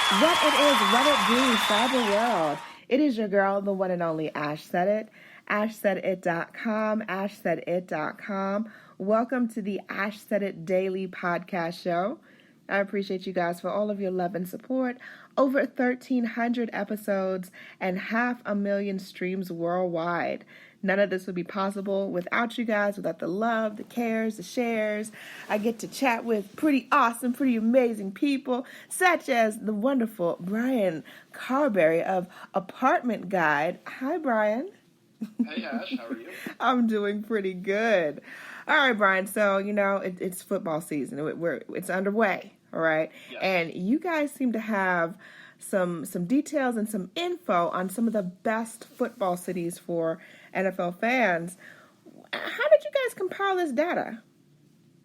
What it is, what it do, cyber world. It is your girl, the one and only Ash Said It. AshSaidIt.com, AshSaidIt.com. Welcome to the Ash Said It Daily Podcast Show. I appreciate you guys for all of your love and support. Over 1,300 episodes and 500,000 streams worldwide. None of this would be possible without you guys, without the love, the cares, the shares. I get to chat with pretty awesome, pretty amazing people, such as the wonderful Brian Carberry of Apartment Guide. Hi, Brian. Hey Ash, how are you? I'm doing pretty good. All right, Brian. So it's football season. It's underway. All right, Yes. and you guys seem to have some details and some info on some of the best football cities for NFL fans. How did you guys compile this data?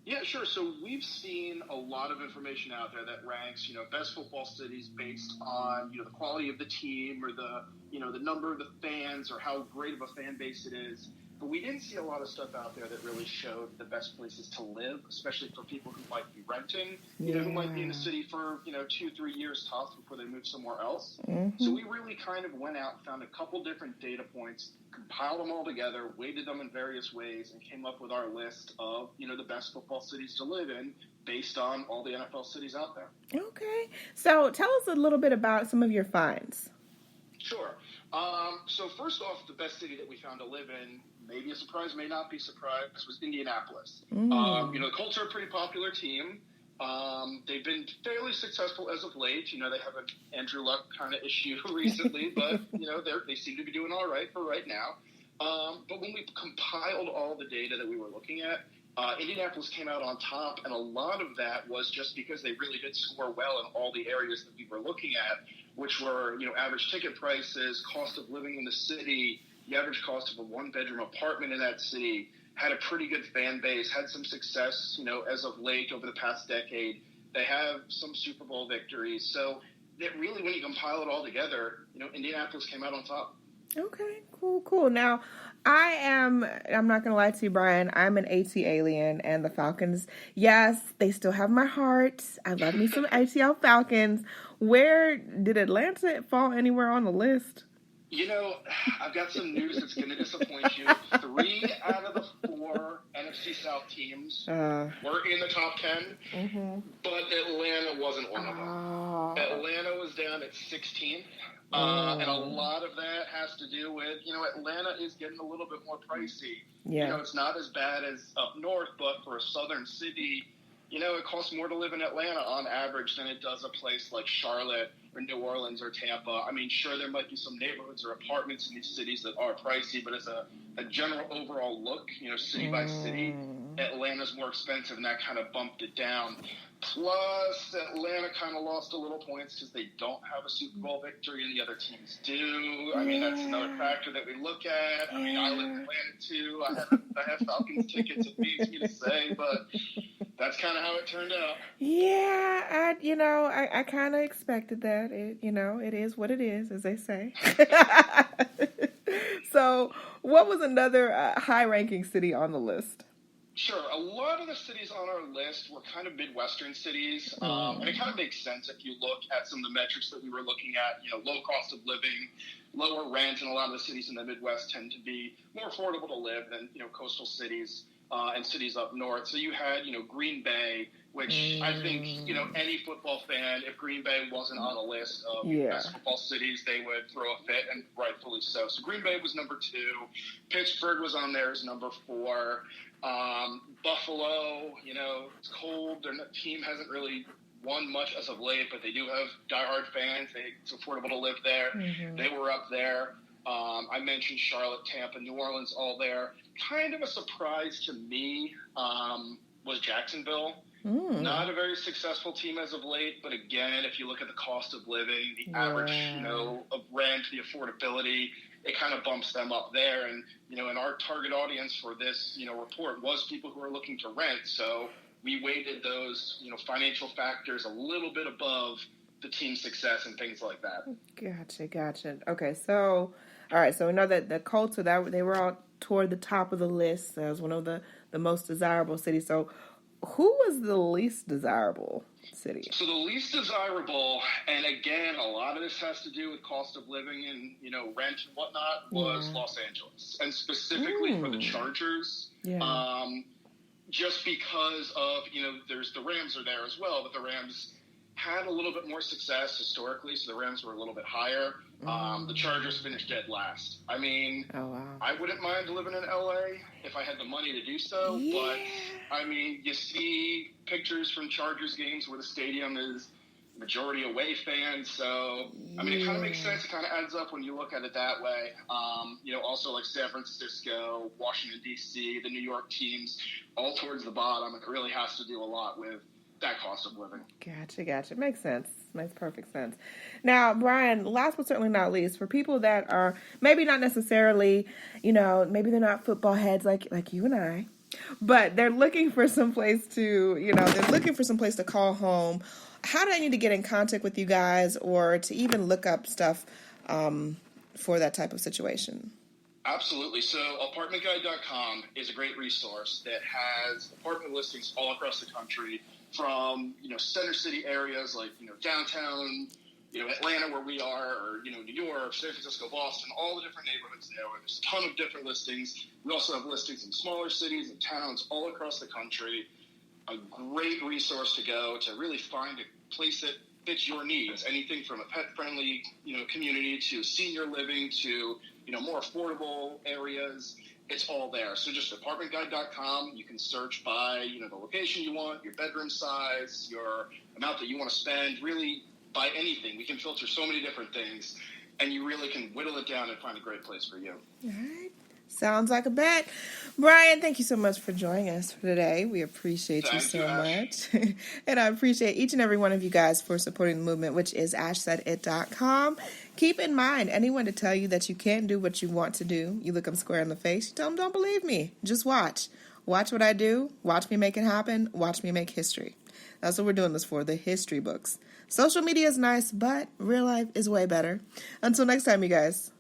Yeah, sure. So we've seen a lot of information out there that ranks, best football cities based on, the quality of the team or the number of the fans or how great of a fan base it is. But we didn't see a lot of stuff out there that really showed the best places to live, especially for people who might be renting, who might be in the city for, 2-3 years tops before they move somewhere else. Mm-hmm. So we really kind of went out, found a couple different data points, compiled them all together, weighted them in various ways, and came up with our list of, the best football cities to live in based on all the NFL cities out there. Okay. So tell us a little bit about some of your finds. Sure. So first off, the best city that we found to live in, maybe a surprise, may not be surprised, was Indianapolis. The Colts are a pretty popular team. They've been fairly successful as of late. They have an Andrew Luck kind of issue recently, but, they seem to be doing all right for right now. But when we compiled all the data that we were looking at, Indianapolis came out on top, and a lot of that was just because they really did score well in all the areas that we were looking at, which were, average ticket prices, cost of living in the city, the average cost of a one-bedroom apartment in that city, had a pretty good fan base, had some success, as of late over the past decade. They have some Super Bowl victories. So that really, when you compile it all together, Indianapolis came out on top. Okay, cool. Now, I'm not going to lie to you, Brian. I'm an AT alien, and the Falcons, yes, they still have my heart. I love me some ATL Falcons. Where did Atlanta fall anywhere on the list? I've got some news that's going to disappoint you. 3 out of the 4 NFC South teams were in the top 10, but Atlanta wasn't one of them. Atlanta was down at 16th. And a lot of that has to do with, Atlanta is getting a little bit more pricey. Yeah. It's not as bad as up north, but for a southern city, it costs more to live in Atlanta on average than it does a place like Charlotte or New Orleans or Tampa. I mean, sure, there might be some neighborhoods or apartments in these cities that are pricey, but as a general overall look, city by city, Atlanta's more expensive, and that kind of bumped it down. Plus, Atlanta kind of lost a little points because they don't have a Super Bowl victory and the other teams do. I mean, that's another factor that we look at. I mean, I live in Atlanta too. I have Falcons tickets, it pains me to say, but that's kind of how it turned out. Yeah, I kind of expected that. It is what it is, as they say. So, what was another high-ranking city on the list? Sure. A lot of the cities on our list were kind of Midwestern cities, and it kind of makes sense if you look at some of the metrics that we were looking at. Low cost of living, lower rent, and a lot of the cities in the Midwest tend to be more affordable to live than coastal cities and cities up north. So you had Green Bay, which I think any football fan, if Green Bay wasn't on a list of best football cities, they would throw a fit, and rightfully so. So Green Bay was number 2. Pittsburgh was on there as number 4. Buffalo, it's cold. Their team hasn't really won much as of late, but they do have diehard fans. It's affordable to live there. They were up there. I mentioned Charlotte, Tampa, New Orleans, all there. Kind of a surprise to me was Jacksonville. Not a very successful team as of late, but again, if you look at the cost of living, the average, of rent, the affordability, it kind of bumps them up there. And, and our target audience for this, report was people who are looking to rent. So we weighted those, financial factors a little bit above the team's success and things like that. Gotcha. Okay, so, all right, so we know that the Colts, they were all toward the top of the list as one of the most desirable cities. So who was the least desirable city? So the least desirable, and again, a lot of this has to do with cost of living and, rent and whatnot, was Los Angeles. And specifically for the Chargers. Yeah. Just because of, there's the Rams are there as well, but the Rams had a little bit more success historically, so the Rams were a little bit higher. The Chargers finished dead last. I mean, I wouldn't mind living in LA if I had the money to do so, but I mean, you see pictures from Chargers games where the stadium is majority away fans, so I mean, it kind of makes sense. It kind of adds up when you look at it that way. Also like San Francisco, Washington D.C., the New York teams, all towards the bottom. It really has to do a lot with that cost of living. Gotcha. Makes sense. Makes perfect sense. Now, Brian, last but certainly not least, for people that are maybe not necessarily, maybe they're not football heads like you and I, but they're looking for some place to, they're looking for some place to call home. How do I need to get in contact with you guys or to even look up stuff for that type of situation? Absolutely. So apartmentguide.com is a great resource that has apartment listings all across the country from, center city areas like, downtown, Atlanta where we are, or, New York, San Francisco, Boston, all the different neighborhoods there. There's a ton of different listings. We also have listings in smaller cities and towns all across the country. A great resource to go to really find a place that fits your needs. Anything from a pet-friendly, community to senior living to, more affordable areas. It's all there. So just apartmentguide.com. You can search by, the location you want, your bedroom size, your amount that you want to spend, really by anything. We can filter so many different things, and you really can whittle it down and find a great place for you. All right. Sounds like a bet. Brian, thank you so much for joining us for today. We appreciate you so much. And I appreciate each and every one of you guys for supporting the movement, which is ashsaidit.com. Keep in mind, anyone to tell you that you can't do what you want to do, you look them square in the face, you tell them don't believe me. Just watch. Watch what I do. Watch me make it happen. Watch me make history. That's what we're doing this for, the history books. Social media is nice, but real life is way better. Until next time, you guys.